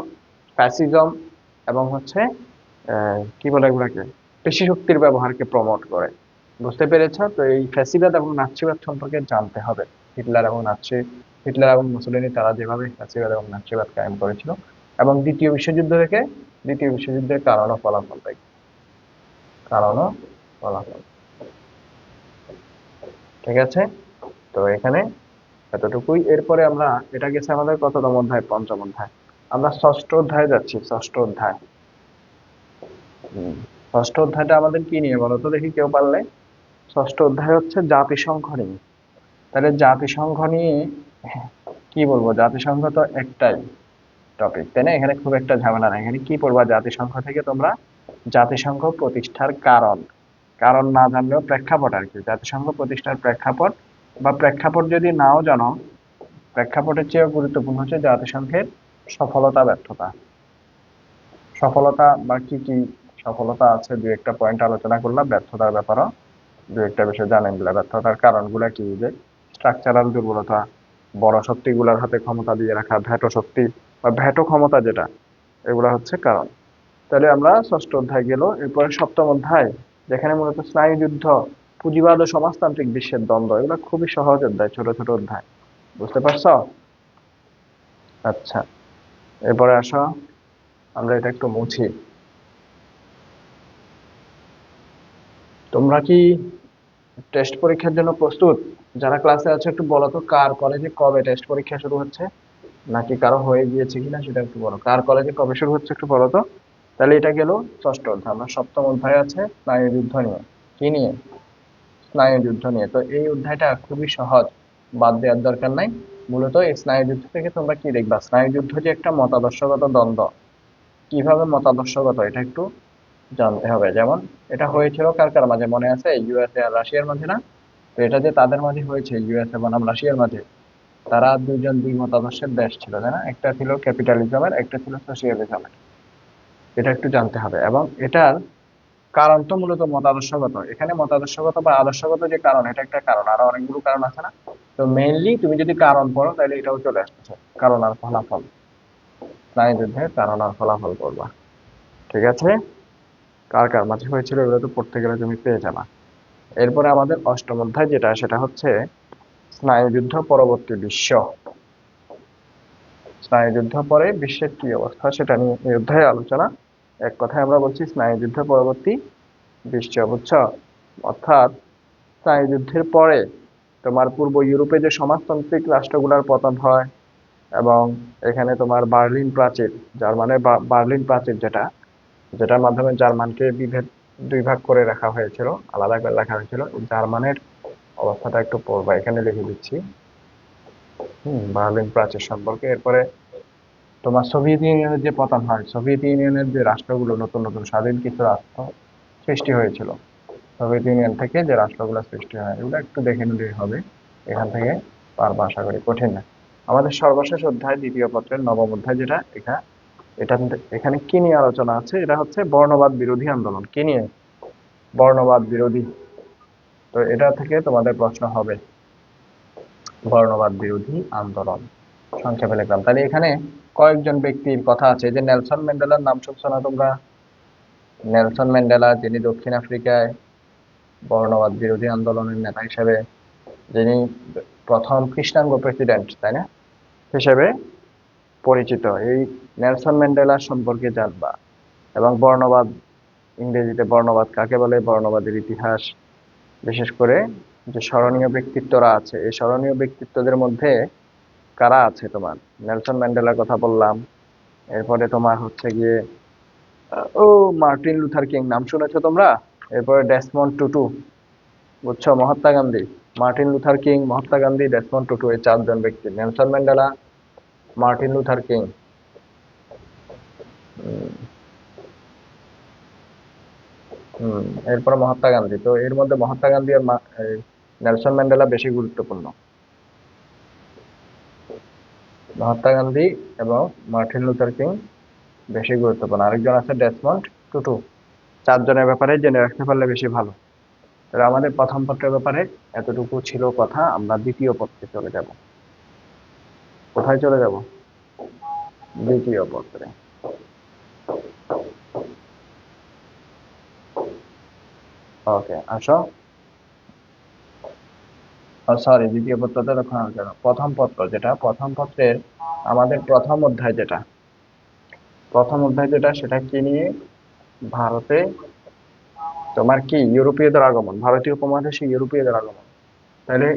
ফ্যাসিজম, এবং হচ্ছে কি বলে এগুলাকে, পেশি শক্তির ব্যবহারকে প্রমোট করে। বুঝতে পেরেছ? তো এই ফ্যাসিবাদ এবং নাৎসিবাদ সম্পর্কে জানতে হবে। হিটলার এবং হিটলার এবং মুসোলিনি তারা যেভাবে ফ্যাসিবাদ এবং নাৎসিবাদ কায়েম করেছিল, এবং দ্বিতীয় বিশ্বযুদ্ধ থেকে দ্বিতীয় বিশ্বযুদ্ধের কারণ ও ফলাফল দেখবে, কারণ ও ফলাফল। ঠিক আছে, তো এখানে এতটুকুই। এরপরে আমরা, এটা গেছে আমাদের কততম অধ্যায়, পঞ্চম অধ্যায়। আমরা ষষ্ঠ অধ্যায়ে যাচ্ছি, ষষ্ঠ অধ্যায়। ষষ্ঠ অধ্যায়টা আমাদের কি নিয়ে বলো তো দেখি, কেউ পারলে। ষষ্ঠ অধ্যায় হচ্ছে জাতিসংঘ নিয়ে। তাহলে জাতিসংঘ নিয়ে কি বলবো, জাতিসংঘ তো একটাই টপিক, তাই না? এখানে খুব একটা ঝামেলা নাই। এখানে কি পড়বা জাতিসংঘ থেকে তোমরা? জাতিসংঘ প্রতিষ্ঠার কারণ, কারণ না জানলেও প্রেক্ষাপট আর কি, জাতিসংঘ প্রতিষ্ঠার প্রেক্ষাপট, বা প্রেক্ষাপট যদি নাও জানো, প্রেক্ষাপটের চেয়েও গুরুত্বপূর্ণ হচ্ছে জাতিসংঘের সফলতা ব্যর্থতা। সফলতা বা কি কি সফলতা আছে, দুই একটা পয়েন্ট আলোচনা করলাম, ব্যর্থতার ব্যাপারও দুই একটা বিষয় জানেন, ব্যর্থতার কারণগুলা কি, যে স্ট্রাকচারাল দুর্বলতা, বড় শক্তিগুলোর হাতে ক্ষমতা দিয়ে রাখা, ভেটো শক্তি বা ভেটো ক্ষমতা যেটা, এগুলা হচ্ছে কারণ। তাহলে আমরা ষষ্ঠ অধ্যায় গেল। এরপরে সপ্তম অধ্যায়, যেখানে মূলত স্নায়ুযুদ্ধ, পুঁজিবাদ ও সমাজতান্ত্রিক বিশ্বের দ্বন্দ্ব, এগুলো খুবই সহজ অধ্যায়, ছোট ছোট অধ্যায়। বুঝতে পারছো? আচ্ছা, এরপরে আসো, আমরা এটা একটু মুছি। তোমরা কি টেস্ট পরীক্ষার জন্য প্রস্তুত? যারা ক্লাসে আছে একটু বলো তো, কার কলেজে কবে টেস্ট পরীক্ষা শুরু হচ্ছে, নাকি কারো হয়ে গিয়েছে কিনা সেটা একটু বলো। কার কলেজে কবে শুরু হচ্ছে একটু বলো তো। তাহলে এটা গেল ষষ্ঠ অধ্যায়। আমরা সপ্তম অধ্যায় আছে স্নায়ুযুদ্ধ নিয়ে। কি নিয়ে? স্নায়ুযুদ্ধ নিয়ে। তো এই অধ্যায়টা খুবই সহজ, বাদ দেওয়ার দরকার নাই। মূলত এই স্নায়ুযুদ্ধ থেকে তোমরা কি দেখবা, স্নায়ুযুদ্ধ যে একটা মতাদর্শগত দ্বন্দ্ব, কিভাবে মতাদর্শগত এটা একটু জানতে হবে। যেমন এটা হয়েছিল কার কার মাঝে মনে আছে? ইউএসএ আর রাশিয়ার মাঝে না? তো এটা যে তাদের মাঝে হয়েছে, ইউএসএ বনাম রাশিয়ার মাঝে, তারা দুইজন দুই মতাদর্শের দেশ ছিল, তাই না? একটা ছিল ক্যাপিটালিজমের, একটা ছিল সোশিয়ালিজমের। এটা একটু জানতে হবে। এবং এটার কারণ তো মূলত মতাদর্শগত। এখানে মতাদর্শগত বা আদর্শগত যে কারণ, এটা একটা কারণ, আরো অনেকগুলো কারণ আছে না? তো মেইনলি তুমি যদি কারণ পড়ো তাহলে এটাও চলে আসতেছে, কারণ আর ফলাফল। স্নায়ুযুদ্ধের কারণ আর ফলাফল পড়বা। ঠিক আছে? কার কার মাঝে হয়েছিল এগুলো তো পড়তে গেলে তুমি পেয়ে যাবা। এরপরে আমাদের অষ্টম অধ্যায় যেটা, সেটা হচ্ছে স্নায়ুযুদ্ধ পরবর্তী বিশ্ব। স্নায়ুযুদ্ধ পরে বিশ্বের কি অবস্থা সেটা নিয়ে এই অধ্যায়ে আলোচনা। এক কথায় আমরা বলছি স্নায়ুযুদ্ধ পরবর্তী বিশ্ব, বুঝছো? অর্থাৎ স্নায়ুযুদ্ধের পরে তোমার পূর্ব ইউরোপে যে সমাজতান্ত্রিক রাষ্ট্রগুলোর পতন হয়, এবং এখানে তোমার বার্লিন প্রাচীর, জার্মানের বার্লিন প্রাচীর যেটা, যেটার মাধ্যমে জার্মানকে দুই ভাগ করে রাখা হয়েছিল, আলাদা করে রাখা হয়েছিল। জার্মানের অবস্থাটা একটু পড়বা, এখানে লিখে দিচ্ছি। বার্লিন প্রাচীর সম্পর্কে। এরপরে তোমার সোভিয়েত ইউনিয়নের যে পতন হয়, সোভিয়েত ইউনিয়নের যে রাষ্ট্রগুলো, নতুন নতুন স্বাধীন কিছু রাষ্ট্র সৃষ্টি হয়েছিল, সোভিয়েত ইউনিয়ন থেকে যে রাষ্ট্রগুলো সৃষ্টি হয়, এগুলো একটু দেখে নিলেই হবে। এখান থেকে পারবা, আশা করি কঠিন না। আমাদের সর্বশেষ অধ্যায় দ্বিতীয় পত্রের নবম অধ্যায় যেটা, এটা এখানে কি নিয়ে আলোচনা আছে? এটা হচ্ছে বর্ণবাদ বিরোধী আন্দোলন। কি নিয়ে? বর্ণবাদ বিরোধী। তো এটা থেকে তোমাদের প্রশ্ন হবে, বর্ণবাদ বিরোধী আন্দোলন, সংক্ষেপে লিখলাম। তাহলে এখানে কয়েকজন ব্যক্তির কথা আছে। এই যে নেলসন ম্যান্ডেলার নাম শুনছো না তোমরা? নেলসন ম্যান্ডেলা, যিনি দক্ষিণ আফ্রিকায় বর্ণবাদ বিরোধী আন্দোলনের নেতা হিসেবে, যিনি প্রথম কৃষ্ণাঙ্গ প্রেসিডেন্ট, তাই না, হিসেবে পরিচিত। এই নেলসন ম্যান্ডেলার সম্পর্কে জানবা। এবং বর্ণবাদ, ইংরেজিতে বর্ণবাদ কাকে বলে, বর্ণবাদের ইতিহাস, বিশেষ করে যে স্মরণীয় ব্যক্তিত্বরা আছে, এই স্মরণীয় ব্যক্তিত্বদের মধ্যে কারা আছে তোমার? নেলসন ম্যান্ডেলার কথা বললাম। এরপরে তোমার হচ্ছে গিয়ে ও মার্টিন লুথার কিং, নাম শুনেছো তোমরা? এরপরে ডেসমন্ড টুটু, বুঝছো? Mahatma Gandhi, Martin Luther king, Mahatma Gandhi, Desmond Tutu, এই চারজন ব্যক্তি, Nelson Mandela, Martin Luther king, এরপরে মহাত্মা গান্ধী। তো এর মধ্যে মহাত্মা গান্ধী আর এই নেলসন ম্যান্ডেলা বেশি গুরুত্বপূর্ণ। মহাত্মা গান্ধী এবং মার্টিন লুথার কিং বেশি গুরুত্বপূর্ণ। আরেকজন আছে ডেসমন্ড টুটু। চারজনের ব্যাপারে জেনে রাখতে পারলে বেশি ভালো। তাহলে আমাদের প্রথম পত্রের ব্যাপারে এতটুকু ছিল কথা। আমরা দ্বিতীয় পত্রে চলে যাব। কোথায় চলে যাব? দ্বিতীয় পত্রে। ওকে, আসো। সরি, দ্বিতীয় পত্রতে তখন আলোচনা, প্রথম পত্র যেটা, প্রথম পত্রের আমাদের প্রথম অধ্যায় যেটা, সেটা কি নিয়ে? ভারতে তোমার কি ইউরোপীয়দের আগমন, ভারতীয় উপমহাদেশে ইউরোপীয়দের আগমন। তাহলে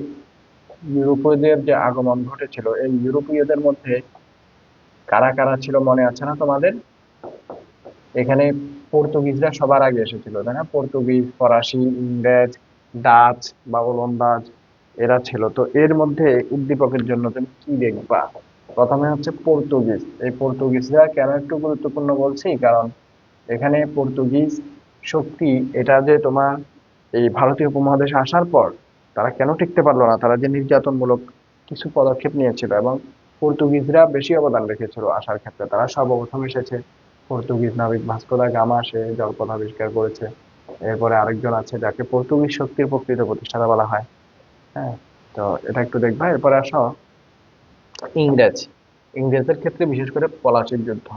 ইউরোপীয়দের যে আগমন ঘটেছিল, এই ইউরোপীয়দের মধ্যে কারা কারা ছিল মনে আছে না তোমাদের? এখানে পর্তুগিজরা সবার আগে এসেছিল, তাই না? পর্তুগিজ, ফরাসি, ইংরেজ, ডাচ বা ওলন্দাজ, এরা ছিল। তো এর মধ্যে উদ্দীপকের জন্য তুমি কি দেখবা? প্রথমে হচ্ছে পর্তুগিজ। এই পর্তুগিজরা কেন একটু গুরুত্বপূর্ণ বলছি, কারণ এখানে পর্তুগিজ শক্তি, এটা যে তোমার এই ভারতীয় উপমহাদেশে আসার পর তারা কেন টিকতে পারলো না, তারা যে নির্যাতনমূলক কিছু পদক্ষেপ নিয়েছিল, এবং পর্তুগিজরা বেশি অবদান রেখেছিল আসার ক্ষেত্রে। তারা সর্বপ্রথম এসেছে, পর্তুগিজ নাবিক ভাস্কো দা গামা, সে জলপথ আবিষ্কার করেছে। এরপরে আরেকজন আছে যাকে পর্তুগিজ শক্তির প্রকৃত প্রতিষ্ঠাতা বলা হয়। হ্যাঁ, তো এটা একটু দেখবা। এরপরে আসো, ইংরেজ, ইংরেজদের ক্ষেত্রে বিশেষ করে পলাশির যুদ্ধ,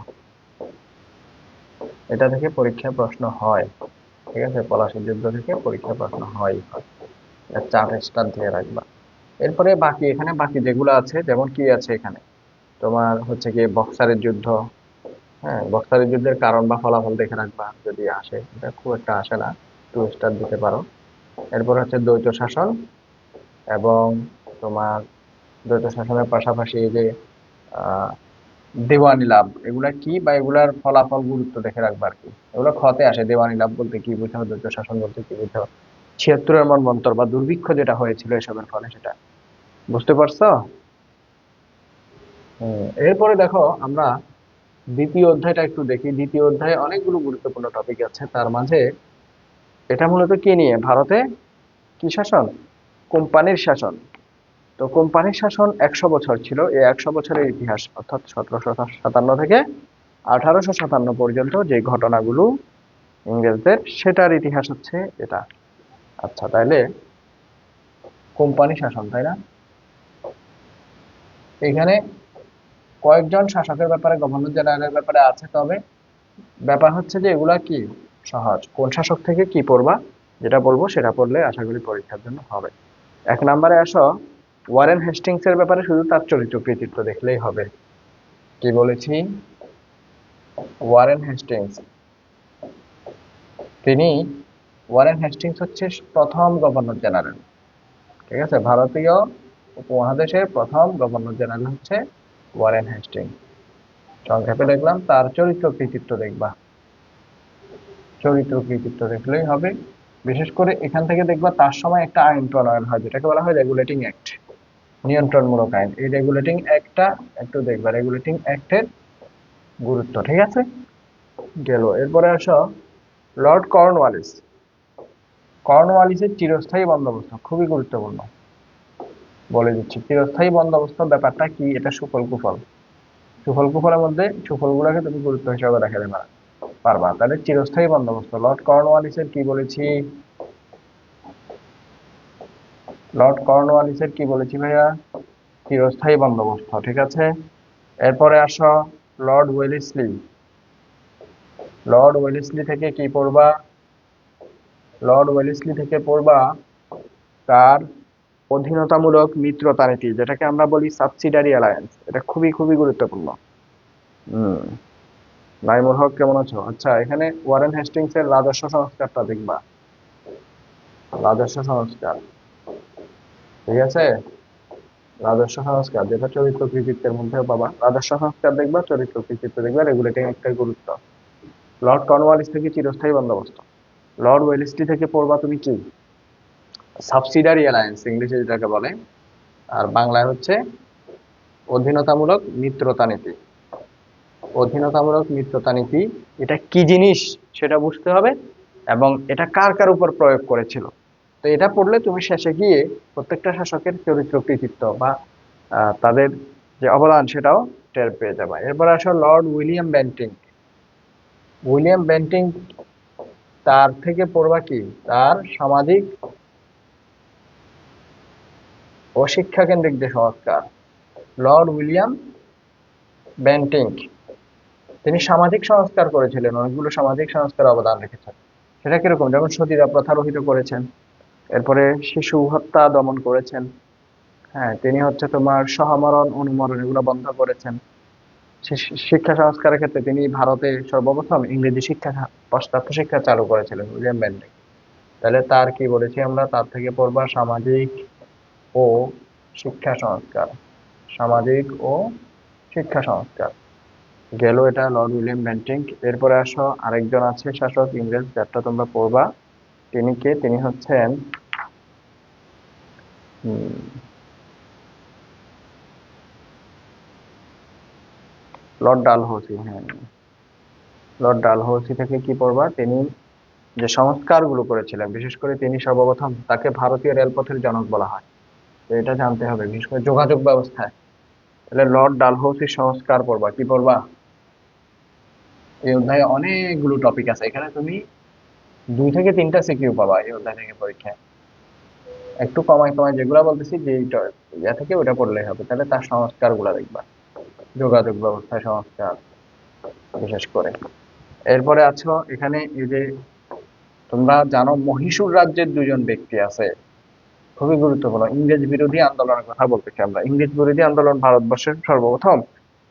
এটা থেকে পরীক্ষা প্রশ্ন হয়। ঠিক আছে, পলাশির যুদ্ধ থেকে পরীক্ষা প্রশ্ন হয়। 4 স্টার দিয়ে রাখবা। এরপরে বাকি এখানে বাকি যেগুলো আছে, যেমন কি আছে এখানে তোমার হচ্ছে কি বক্সারের যুদ্ধ। হ্যাঁ, বক্সারের যুদ্ধের কারণ বা ফলাফল দেখে রাখবা, যদি আসে, এটা খুব একটা আসে না, 2 স্টার দিতে পারো। এরপর হচ্ছে দ্বৈত শাসন, এবং তোমার দ্বৈত শাসনের পাশাপাশি এই যে আহ দেওয়ানি লাভ, এগুলা কি বা এগুলার ফলাফল গুরুত্ব দেখে রাখবা আর কি। এগুলো খতে আসে, দেওয়ানি লাভ বলতে কি বুঝাও, দ্বৈত শাসন বলতে কি বুঝাও, 76-এর মন্বন্তর বা দুর্ভিক্ষ যেটা হয়েছিল এসবের ফলে, সেটা বুঝতে পারছো? এরপরে দেখো আমরা দ্বিতীয় অধ্যায়টা একটু দেখি। দ্বিতীয় অধ্যায়ে অনেকগুলো গুরুত্বপূর্ণ টপিক আছে, তার মাঝে এটা মূলত কি নিয়ে, ভারতে কি শাসন, কোম্পানির শাসন। তো কোম্পানির শাসন 100 বছর ছিল। এই 100 বছরের ইতিহাস, অর্থাৎ 1757 থেকে 1857 পর্যন্ত যে ঘটনাগুলো ইংরেজদের, সেটার ইতিহাস হচ্ছে এটা। আচ্ছা, তাইলে কোম্পানি শাসন, তাই না? এখানে কয়েকজন শাসকের ব্যাপারে, গভর্নর জেনারেলের ব্যাপারে আছে, তবে ব্যাপার হচ্ছে যে এগুলা কি সহজ, কোন শাসক থেকে কি পড়বা, যেটা বলবো সেটা পড়লে আশা করি পরীক্ষার জন্য হবে। 1 নম্বরে আসো, ওয়ারেন হেস্টিংস এর ব্যাপারে শুধু তার চরিত্র কৃতিত্ব দেখলেই হবে। কি বলেছি? ওয়ারেন হেস্টিংস, তিনি, ওয়ারেন হেস্টিংস হচ্ছে প্রথম গভর্নর জেনারেল। ঠিক আছে, ভারতীয় উপমহাদেশের প্রথম গভর্নর জেনারেল হচ্ছে ওয়ারেন হেস্টিংস। সংক্ষেপে দেখলাম, তার চরিত্র কৃতিত্ব দেখবা, চরিত্র কৃতিত্ব দেখলেই হবে। বিশেষ করে এখান থেকে দেখবা তার সময় একটা আইন প্রণয়ন হয়, যেটাকে বলা হয় রেগুলেটিং অ্যাক্ট, নিয়ন্ত্রণমূলক আইন। এই রেগুলেটিং অ্যাক্টটা একটু দেখবা, রেগুলেটিং অ্যাক্টের গুরুত্ব। ঠিক আছে, গেল। এরপরে আসো লর্ড কর্নওয়ালিস। কর্নওয়ালিসের চিরস্থায়ী বন্দোবস্ত খুবই গুরুত্বপূর্ণ, বলে দিচ্ছি। চিরস্থায়ী বন্দোবস্ত ব্যাপারটা কি, এটা সুফল কুফল, সুফল কুফলের মধ্যে সুফলগুলোকে তুমি গুরুত্ব হিসাবে দেখাতে পারবা। তাহলে চিরস্থায়ী বন্দোবস্ত, লর্ড কর্নওয়ালিসের কি বলেছি, লর্ড কর্নওয়ালিসের কি বলেছি ভাইয়া, চিরস্থায়ী বন্দোবস্ত। ঠিক আছে, এরপরে আসো লর্ড ওয়েলেসলি। লর্ড ওয়েলেসলি থেকে কি পড়বা, লর্ড ওয়েলেসলি থেকে পড়বা তার অধীনতামূলক মিত্রতা নীতি, যেটাকে আমরা বলি সাবসিডারি অ্যালায়েন্স। এটা খুবই খুবই গুরুত্বপূর্ণ। হম, নাইমুল হক কেমন আছো? আচ্ছা, এখানে ওয়ারেন হেস্টিংস এর রাজস্ব সংস্কারটা দেখবা, রাজস্ব সংস্কার। ঠিক আছে, রাজস্ব সংস্কার যেটা চরিত্র কৃতিত্বের মধ্যেও পাবা, রাজস্ব সংস্কার দেখবা, চরিত্র কৃতিত্ব দেখবা, রেগুলেটিং একটা গুরুত্ব। লর্ড কর্নওয়ালিস থেকে চিরস্থায়ী বন্দোবস্ত। লর্ড ওয়েলেসলি থেকে পড়বা তুমি কি, সাবসিডারি অ্যালায়েন্স ইংলিশে যেটাকে বলে, আর বাংলায় হচ্ছে অধীনতামূলক মিত্রতা নীতি। অধীনতামূলক মিত্রতা নীতি এটা কি জিনিস সেটা বুঝতে হবে, এবং এটা কার কার উপর প্রয়োগ করেছিল। তো এটা পড়লে তুমি শেষে গিয়ে প্রত্যেকটা শাসকের চরিত্র কৃতিত্ব বা তাদের যে অবদান সেটাও টের পেয়ে যাবে। এরপর আসো Lord William Bentinck. William Bentinck, তার থেকে পড়বা কি, তার সামাজিক ও শিক্ষা কেন্দ্রিক যে সংস্কার। লর্ড উইলিয়াম বেন্টিং, তিনি সামাজিক সংস্কার করেছিলেন, অনেকগুলো সামাজিক সংস্কার অবদান রেখেছেন। সেটা কিরকম, যেমন সতীদাহ প্রথা রহিত করেছেন, এরপরে শিশু হত্যা দমন করেছেন। হ্যাঁ, তিনি হচ্ছে তোমার সহমরণ অনুমরণ এগুলো বন্ধ করেছেন। শিক্ষা সংস্কারের ক্ষেত্রে তিনি ভারতে সর্বপ্রথম ইংরেজি শিক্ষা, পাশ্চাত্য শিক্ষা চালু করেছিলেন উইলিয়াম বেন্টিং। তাহলে তার কি বলেছি আমরা, তার থেকে পড়বা সামাজিক ও শিক্ষা সংস্কার, সামাজিক ও শিক্ষা সংস্কার। গেল এটা লর্ড উইলিয়াম বেন্টিং। এরপরে আসো, আরেকজন আছে শাসক ইংরেজ, যারটা তোমরা পড়বা। তিনি কে, তিনি হচ্ছেন লর্ড ডালহৌসি। হ্যাঁ, লর্ড ডালহৌসি থেকে কি পড়বা, তিনি যে সংস্কারগুলো করেছিলেন, বিশেষ করে তিনি সর্বপ্রথম, তাকে ভারতীয় রেলপথের জনক বলা হয়। তো এটা জানতে হবে, বিশেষ করে যোগাযোগ ব্যবস্থায়। তাহলে লর্ড ডালহৌসির সংস্কার পড়বা, কি পড়বা? এই অধ্যায়ে অনেকগুলো টপিক আছে, এখানে তুমি 2 থেকে 3টা সিকিউ পাবা এই অধ্যায় থেকে পরীক্ষায়। একটু কমায় কমায় যেগুলা বলতেছি যে ইয়া থেকে ওটা পড়লেই হবে, তাহলে তার সংস্কার গুলা দেখবা, যোগাযোগ ব্যবস্থায় সংস্কার বিশেষ করে। এরপরে আছো এখানে এই যে তোমরা জানো মহীশূর রাজ্যের দুজন ব্যক্তি আছে, খুবই গুরুত্বপূর্ণ। ইংরেজ বিরোধী আন্দোলনের কথা বলতেছি আমরা। ইংরেজ বিরোধী আন্দোলন ভারতবর্ষের সর্বপ্রথম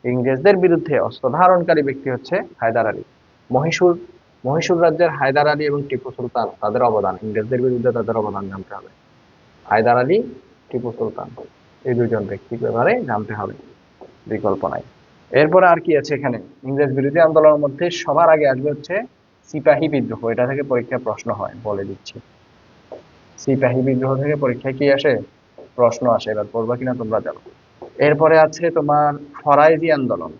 ইংরেজদের বিরুদ্ধে অস্ত্র ধারণকারী ব্যক্তি হচ্ছে হায়দার আলী। মহীশূর মহীশূর রাজ্যের হায়দার আলী এবং টিপু সুলতান, তাদের অবদান, ইংরেজদের বিরুদ্ধে তাদের অবদান জানতে হবে। হায়দার আলী, টিপু সুলতান, এই দুজন ব্যক্তির ব্যাপারে জানতে হবে, বিকল্প নাই। এরপরে আর কি আছে এখানে, ইংরেজ বিরোধী আন্দোলনের মধ্যে সবার আগে আসবে হচ্ছে সিপাহী বিদ্রোহ। এটা থেকে পরীক্ষায় প্রশ্ন হয়, বলে দিচ্ছি। সিপাহী বিদ্রোহ থেকে পরীক্ষায় কি আসে, প্রশ্ন আসে, এবার পড়বা কিনা তোমরা জানো। এরপরে আছে তোমার ফরাইজি আন্দোলন।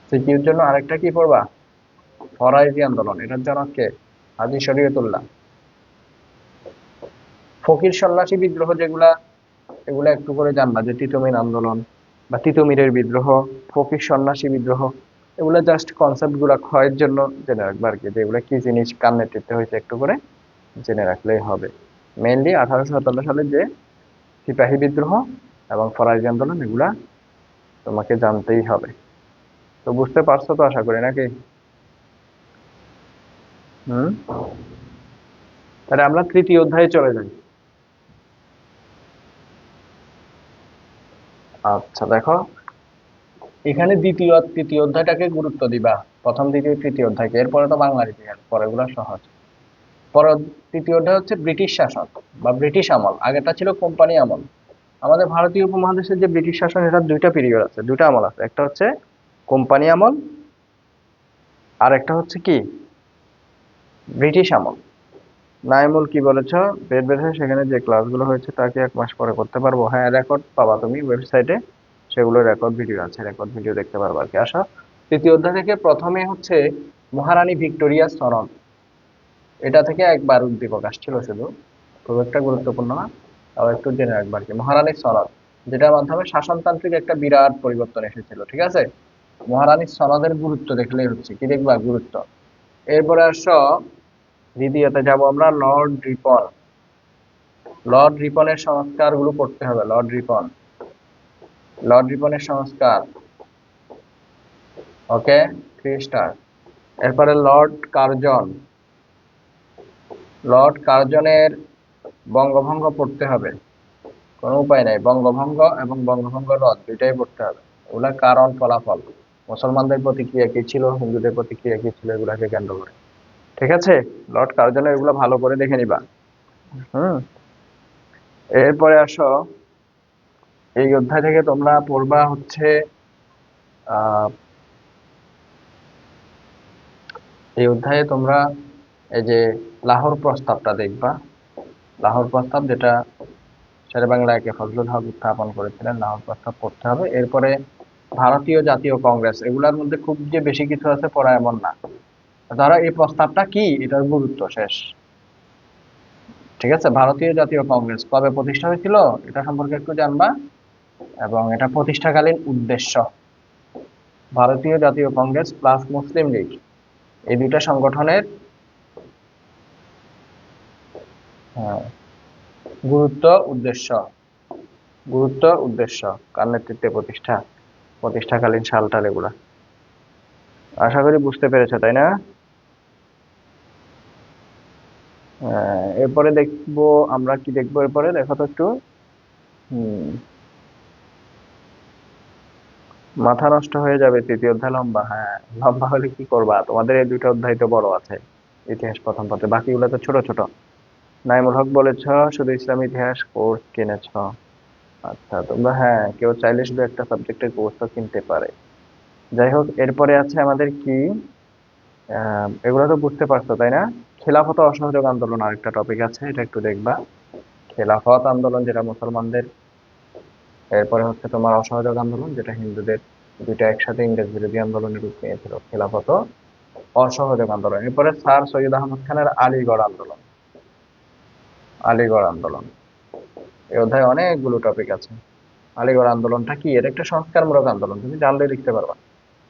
সিকিউর জন্য আরেকটা কি পড়বা, ফরাইজি আন্দোলন। এটার জনক কে, হাজী শরীয়তুল্লাহ। ফকির সন্ন্যাসী বিদ্রোহ যেগুলা, এগুলা একটু করে জানবা, যে তিতুমির আন্দোলন বা তিতুমিরের বিদ্রোহ, ফকির সন্ন্যাসী বিদ্রোহ, এগুলা জাস্ট কনসেপ্ট গুলা ক্ষয়ের জন্য জেনে রাখবা আর কি, যে এগুলা কি জিনিস, কার নেতৃত্বে হয়েছে একটু করে জেনে রাখলেই হবে। মেইনলি 1857 সালের যে সিপাহী বিদ্রোহ এবং ফরাইজি আন্দোলন, এগুলা তোমাকে জানতেই হবে। তো বুঝতে পারছো তো আশা করি, নাকি? হুম। তাহলে আমরা তৃতীয় অধ্যায়ে চলে যাই। আচ্ছা দেখো, এখানে দ্বিতীয় তৃতীয় অধ্যায়টাকে গুরুত্ব দিবা, প্রথম দ্বিতীয় তৃতীয় অধ্যায়কে। এরপরে তো বাংলার ইতিহাস, পরেগুলো সহজ। পর তৃতীয় অধ্যায় হচ্ছে ব্রিটিশ শাসন বা ব্রিটিশ আমল, আগেটা ছিল কোম্পানি আমল। আমাদের ভারতীয় উপমহাদেশের যে ব্রিটিশ শাসন, এটা দুইটা পিরিয়ড আছে, দুইটা আমল আছে। একটা হচ্ছে কোম্পানি আমল, আর একটা হচ্ছে কি, ব্রিটিশ আমল। নাইমুল কি বলেছ, বেদ বেঁধে সেখানে যে ক্লাসগুলো হয়েছে তা কি 1 মাস পরে করতে পারবো? হ্যাঁ, রেকর্ড পাবা তুমি ওয়েবসাইটে, সেগুলো রেকর্ড ভিডিও আছে, রেকর্ড ভিডিও দেখতে পারবা আর কি। আসা তৃতীয় অধ্যায় থেকে প্রথমে হচ্ছে মহারানী ভিক্টোরিয়া সনদ। এটা থেকে একবার উদ্দীপক আসছিল শুধু, খুব একটা গুরুত্বপূর্ণ না, তাও একটু জেনে রাখবা আর কি। মহারানীর সনদ, যেটার মাধ্যমে শাসনতান্ত্রিক একটা বিরাট পরিবর্তন এসেছিল, ঠিক আছে? মহারানীর সনদের গুরুত্ব দেখলেই হচ্ছে, কি দেখবা, গুরুত্ব। এরপরে আসো দ্বিতীয়তে যাব আমরা, লর্ড রিপন। লর্ড রিপনের সংস্কার গুলো পড়তে হবে। লর্ড রিপন, লর্ড রিপনের সংস্কার, ওকে, 3 স্টার। এরপরে লর্ড কার্জন, লর্ড কার্জনের বঙ্গভঙ্গ পড়তে হবে, কোনো উপায় নাই। বঙ্গভঙ্গ এবং বঙ্গভঙ্গ রদ দুইটাই পড়তে হবে। ওগুলা কারণ ফলাফল, মুসলমানদের প্রতিক্রিয়া কি ছিল, হিন্দুদের প্রতিক্রিয়া কি ছিল, এগুলাকে কেন্দ্র করে, ঠিক আছে? লর্ড কার্জনের এগুলো ভালো করে দেখে নিবা। হুম। এরপরে আসো, এই অধ্যায় থেকে তোমরা পড়বা হচ্ছে আহ এই অধ্যায়ে তোমরা এই যে লাহোর প্রস্তাবটা দেখবা। লাহোর প্রস্তাব, যেটা শেরে বাংলা একে ফজলুল হক উত্থাপন করেছিলেন, লাহোর প্রস্তাব পড়তে হবে। এরপরে ভারতীয় জাতীয় কংগ্রেস, এগুলার মধ্যে খুব যে বেশি কিছু আছে পড়া এমন না, ধরো এই প্রস্তাবটা কি, এটার গুরুত্ব শেষ, ঠিক আছে? ভারতীয় জাতীয় কংগ্রেস কবে প্রতিষ্ঠা হয়েছিল এটা সম্পর্কে একটু জানবা, এবং এটা প্রতিষ্ঠাকালীন উদ্দেশ্য। ভারতীয় জাতীয় কংগ্রেস প্লাস মুসলিম লীগ, এই দুইটা সংগঠনের আহ, গুরুত্ব, উদ্দেশ্য, গুরুত্ব উদ্দেশ্য, কার নেতৃত্বে প্রতিষ্ঠা, প্রতিষ্ঠাকালীন সালটাল, এগুলা আশা করি বুঝতে পেরেছো, তাই না? এরপরে দেখবো আমরা কি দেখবো, এরপরে দেখো তো একটু। হম, মাথা নষ্ট হয়ে যাবে, তৃতীয় অধ্যায় লম্বা। হ্যাঁ, লম্বা হলে কি করবা, তোমাদের এই দুইটা অধ্যায় তো বড় আছে, ইতিহাস প্রথম পাতে, বাকিগুলো তো ছোট ছোট। নাইমুল হক বলেছ শুধু ইসলাম ইতিহাস কোর্স কিনেছ। আচ্ছা, তোমরা হ্যাঁ, কেউ চাইলে শুধু একটা সাবজেক্টের কোর্সও কিনতে পারে। যাই হোক, এরপরে আছে আমাদের কি, এগুলো তো বুঝতে পারছো তাই না? খেলাফত ও অসহযোগ আন্দোলন আরেকটা টপিক আছে, এটা একটু দেখবা। খেলাফত আন্দোলন যেটা মুসলমানদের, এরপরে হচ্ছে তোমার অসহযোগ আন্দোলন যেটা হিন্দুদের, দুইটা একসাথে ইংরেজ বিরোধী আন্দোলনের রূপ নিয়েছিল, খেলাফত ও অসহযোগ আন্দোলন। এরপরে স্যার সৈয়দ আহমদ খানের আলীগড় আন্দোলন, আলীগড় আন্দোলন, এই অধ্যায়ে অনেকগুলো টপিক আছে। আলীগড় আন্দোলনটা কি, এর একটা সংস্কারমূলক আন্দোলন, তুমি জানলে লিখতে পারবা।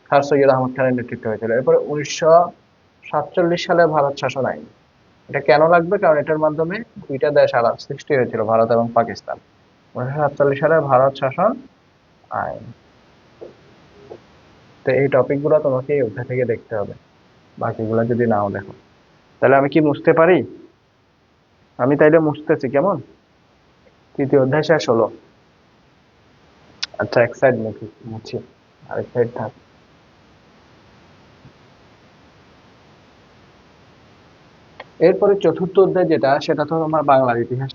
স্যার সৈয়দ আহমদ খানের নেতৃত্বে হয়েছিল। এরপরে 1947 সালে ভারত শাসন আইন, এটা কেন লাগবে? কারণ এটার মাধ্যমে দুইটা দেশ আলাদা সৃষ্টি হয়েছিল, ভারত এবং পাকিস্তান। 1947 সালে ভারত শাসন আইন। তো এই টপিক গুলো তোমাকে এই অধ্যায় থেকে দেখতে হবে, বাকিগুলো যদি নাও দেখো। তাহলে আমি কি মুছতে পারি? আমি তাইলে মুছতেছি, কেমন? তৃতীয় অধ্যায় শেষ হলো। আচ্ছা, এক সাইড মুছি মুছি, আরেক সাইড থাক। এরপরে চতুর্থ অধ্যায় যেটা, সেটা তো আমার বাংলার ইতিহাস।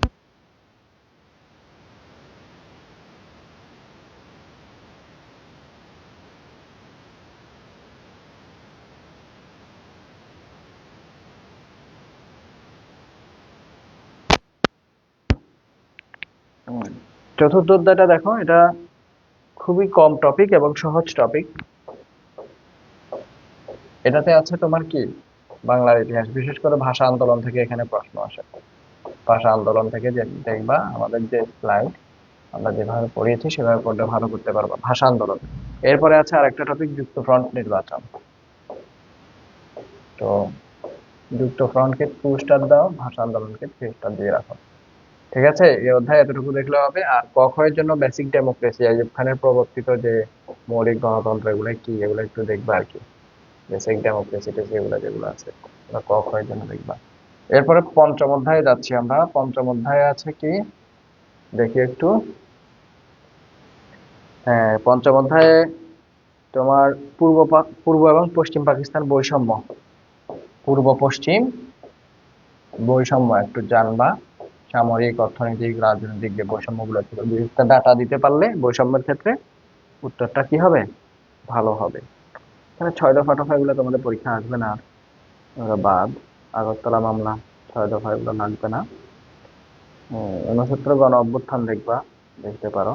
চতুর্থ অধ্যায়টা দেখো, এটা খুবই কম টপিক এবং সহজ টপিক। এটাতে আছে তোমার কি, বাংলার ইতিহাস, বিশেষ করে ভাষা আন্দোলন থেকে এখানে প্রশ্ন আসে। ভাষা আন্দোলন থেকে যে দেখবা আমাদের যে স্লাইড আমরা যেভাবে পড়িয়েছি সেভাবে পড়লে ভালো করতে পারবা ভাষা আন্দোলন। এরপরে আছে আরেকটা টপিক, যুক্তফ্রন্ট নির্বাচন। তো যুক্তফ্রন্টকে 2 স্টার দাও, ভাষা আন্দোলনকে 3 স্টার দিয়ে রাখো। ঠিক আছে, এই অধ্যায় এতটুকু দেখলে হবে। আর ক খ এর জন্য বেসিক ডেমোক্রেসি, আইয়ুব খানের প্রবর্তিত যে মৌলিক গণতন্ত্র, এগুলো কি, এগুলো একটু দেখবা আর কি। বেসিক ডেমোক্রেসি যেগুলো যেগুলো আছে, ওগুলো ক খ এর জন্য দেখবা। এরপরে পঞ্চম অধ্যায়ে যাচ্ছি আমরা। পঞ্চম অধ্যায়ে আছে কি, দেখি একটু। হ্যাঁ, পঞ্চম অধ্যায়ে তোমার পূর্ব এবং পশ্চিম পাকিস্তান বৈষম্য, পূর্ব পশ্চিম বৈষম্য একটু জানবা। সামরিক, অর্থনৈতিক, রাজনৈতিক যে বৈষম্যগুলো ছিল, একটা ডাটা দিতে পারলে বৈষম্যের ক্ষেত্রে উত্তরটা কি হবে, ভালো হবে। মানে 6 দফা টফা এগুলো তোমাদের পরীক্ষা আসবে না, ওগুলো বাদ। আগরতলা মামলা, 6 দফা এগুলো লাগবে না। 69 গণ অভ্যুত্থান দেখবা, দেখতে পারো।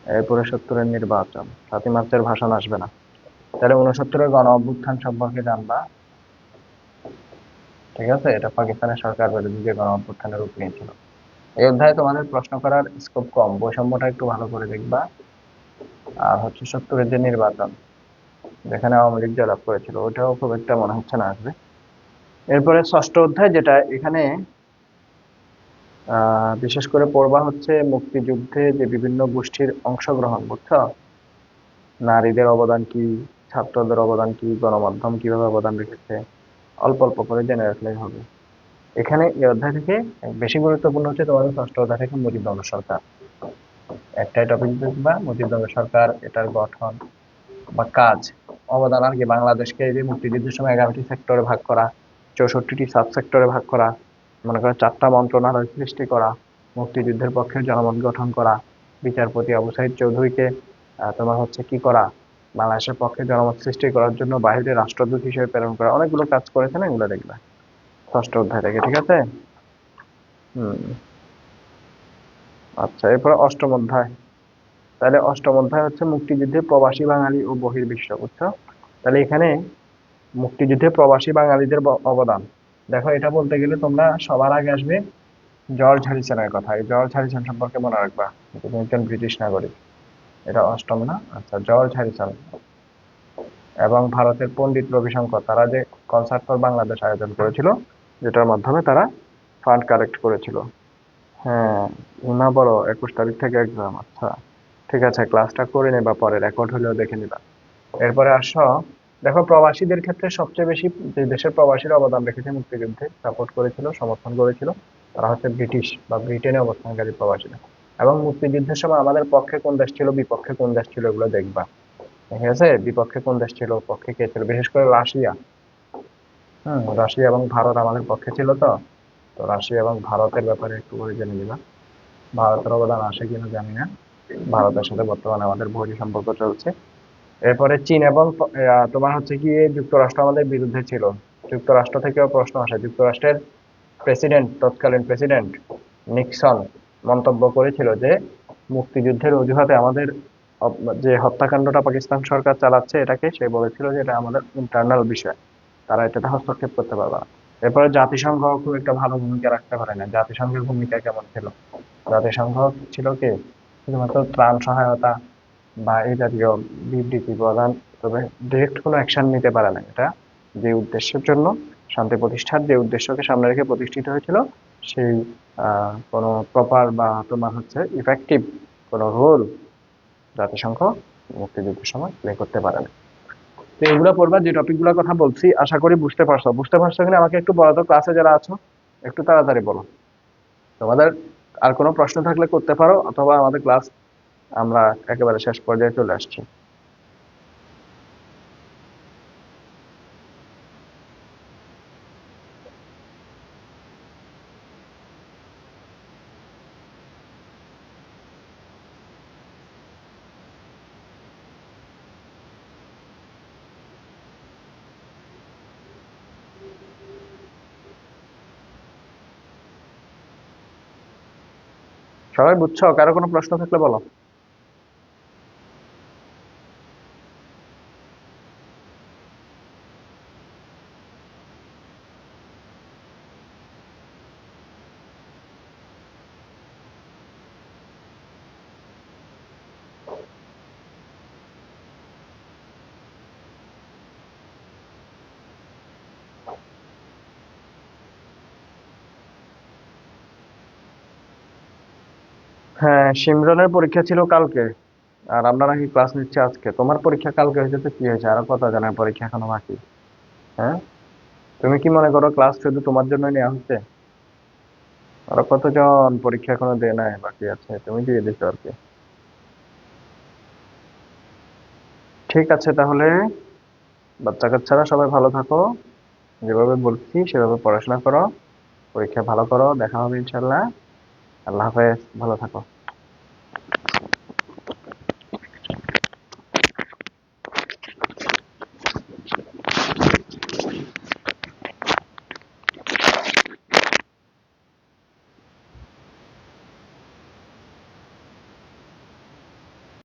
এরপরে 70-এর নির্বাচন, 7ই মার্চের ভাষণ আসবে না। তাহলে 69-এর গণ অভ্যুত্থান সম্পর্কে জানবা। ঠিক আছে, এটা পাকিস্তানের সরকার বিরোধী যে গণ অভ্যুত্থানের রূপ নিয়েছিল। এই অধ্যায়ে তোমাদের প্রশ্ন করার স্কোপ কম, বৈষম্যটা একটু ভালো করে দেখবা। আর হচ্ছে 70-এর যে নির্বাচন, যেখানে আওয়ামী লীগ জয়লাভ করেছিল, ওটাও খুব একটা মনে হচ্ছে না আসবে। এরপরে ষষ্ঠ অধ্যায় যেটা, এখানে বিশেষ করে পড়বা হচ্ছে মুক্তিযুদ্ধে যে বিভিন্ন গোষ্ঠীর অংশগ্রহণ, বুঝছো? নারীদের অবদান কি, ছাত্রদের অবদান কি, গণমাধ্যম কিভাবে অবদান রেখেছে, অল্প অল্প করে জেনে রাখলেই হবে। এখানে এই অধ্যায় থেকে বেশি গুরুত্বপূর্ণ হচ্ছে তোমাদের ষষ্ঠ অধ্যায় থেকে মুজিবনগর সরকার। একটাই টপিক দেখবা, মুজিবনগর সরকার, এটার গঠন বা কাজ, অবদান আর কি। বাংলাদেশকে এই যে মুক্তিযুদ্ধের সময় 11টি সেক্টরে ভাগ করা, 64টি সাব সেক্টরে ভাগ করা, মনে করো 4টা মন্ত্রণালয় সৃষ্টি করা, মুক্তিযুদ্ধের পক্ষে জনমত গঠন করা, বিচারপতি আবু সাইদ চৌধুরীকে তোমার হচ্ছে কি করা, বাংলাদেশের পক্ষে জনমত সৃষ্টি করার জন্য বাইরে রাষ্ট্রদূত হিসেবে প্রেরণ করা, অনেকগুলো কাজ করেছে না, এগুলো দেখবে ষষ্ঠ অধ্যায় থেকে। ঠিক আছে। হম। আচ্ছা, এরপরে অষ্টম অধ্যায়। তাহলে অষ্টম অধ্যায় হচ্ছে মুক্তিযুদ্ধে প্রবাসী বাঙালি ও বহির্বিশ্ব, বুঝছো? তাহলে এখানে মুক্তিযুদ্ধে প্রবাসী বাঙালিদের অবদান দেখো। এটা বলতে গেলে তোমরা সবার আগে আসবে জর্জ হ্যারিসনের কথা। এই জর্জ হ্যারিসন সম্পর্কে মনে রাখবা, তিনি একজন ব্রিটিশ নাগরিক। এটা অষ্টম না? আচ্ছা, জর্জ হ্যারিসন এবং ভারতের পণ্ডিত রবিশঙ্কর, তারা যে কনসার্ট ফর বাংলাদেশ আয়োজন করেছিল, যেটার মাধ্যমে তারা ফান্ড কালেক্ট করেছিল। হ্যাঁ, না বড় 21 তারিখ থেকে এক্সাম। আচ্ছা, ঠিক আছে, ক্লাসটা করে নেবা, পরে রেকর্ড হলেও দেখে নিবা। এরপরে আসো, দেখো প্রবাসীদের ক্ষেত্রে সবচেয়ে বেশি যে দেশের প্রবাসীরা অবদান রেখেছে মুক্তিযুদ্ধে, সাপোর্ট করেছিল, সমর্থন করেছিল, তারা হচ্ছে ব্রিটিশ বা ব্রিটেনে অবস্থানকারী প্রবাসীরা। এবং মুক্তিযুদ্ধের সময় আমাদের পক্ষে কোন দেশ ছিল, বিপক্ষে কোন দেশ ছিল, এগুলো দেখবা। ঠিক আছে, বিপক্ষে কোন দেশ ছিল, পক্ষে কে ছিল, বিশেষ করে রাশিয়া। রাশিয়া এবং ভারত আমাদের পক্ষে ছিল। তো তো রাশিয়া এবং ভারতের ব্যাপারে একটু করে জেনে নিবা। ভারতের অবদান আসে কিনা জানি না, ভারতের সাথে বর্তমানে আমাদের বৈরী সম্পর্ক চলছে। এরপরে চীন এবং তোমার হচ্ছে কি যুক্তরাষ্ট্র আমাদের বিরুদ্ধে ছিল। যুক্তরাষ্ট্র থেকেও প্রশ্ন আসে। যুক্তরাষ্ট্রের প্রেসিডেন্ট, তৎকালীন প্রেসিডেন্ট নিক্সন মন্তব্য করেছিল যে মুক্তিযুদ্ধের অজুহাতে আমাদের যে হত্যাকাণ্ডটা পাকিস্তান সরকার চালাচ্ছে, এটাকে সে বলেছিল যে এটা আমাদের ইন্টারনাল বিষয়, তারা এটাতে হস্তক্ষেপ করতে পারবে না। এরপরে জাতিসংঘ খুব একটা ভালো ভূমিকা রাখতে পারে না। জাতিসংঘের ভূমিকা কেমন ছিল? জাতিসংঘ ছিল কি, শুধুমাত্র ত্রাণ সহায়তা বা এই জাতীয় বিবৃতি প্রদান, তবে ডিরেক্ট কোনো অ্যাকশন নিতে পারে না। এটা যে উদ্দেশ্যের জন্য শান্তি প্রতিষ্ঠার যে উদ্দেশ্যকে সামনে রেখে প্রতিষ্ঠিত হয়েছিল, সেই কোনো প্রপার বা তোমার হচ্ছে ইফেক্টিভ কোনো রোল জাতিসংঘ মুক্তিযুদ্ধের সময় প্লে করতে পারে না। তো এগুলো পড়বা, যে টপিকগুলোর কথা বলছি আশা করি বুঝতে পারছো কিনা আমাকে একটু বলো তো, ক্লাসে যারা আছো একটু তাড়াতাড়ি বলো। তোমাদের আর কোনো প্রশ্ন থাকলে করতে পারো, অথবা আমাদের ক্লাস আমরা একেবারে শেষ পর্যায়ে চলে আসছি। সবাই বুঝছো? কারো কোনো প্রশ্ন থাকলে বলো। হ্যাঁ, সিমরনের পরীক্ষা ছিল কালকে, আর আমরা নাকি ক্লাস নিচ্ছি আজকে। তোমার পরীক্ষা কালকে হয়েছে তো কি হয়েছে, আরো কত জনের পরীক্ষা এখনো বাকি। হ্যাঁ, তুমি কি মনে করো ক্লাস শুধু তোমার জন্য নেওয়া হচ্ছে? আরো কতজন পরীক্ষা এখনো দেয় নাই, বাকি আছে, তুমি দিয়ে দিছো আর কি। ঠিক আছে তাহলে, বাচ্চা কাচ্চারা সবাই ভালো থাকো, যেভাবে বলছি সেভাবে পড়াশোনা করো, পরীক্ষা ভালো করো, দেখা হবে ইনশাল্লাহ। আল্লাহ হাফেজ, ভালো থাকো।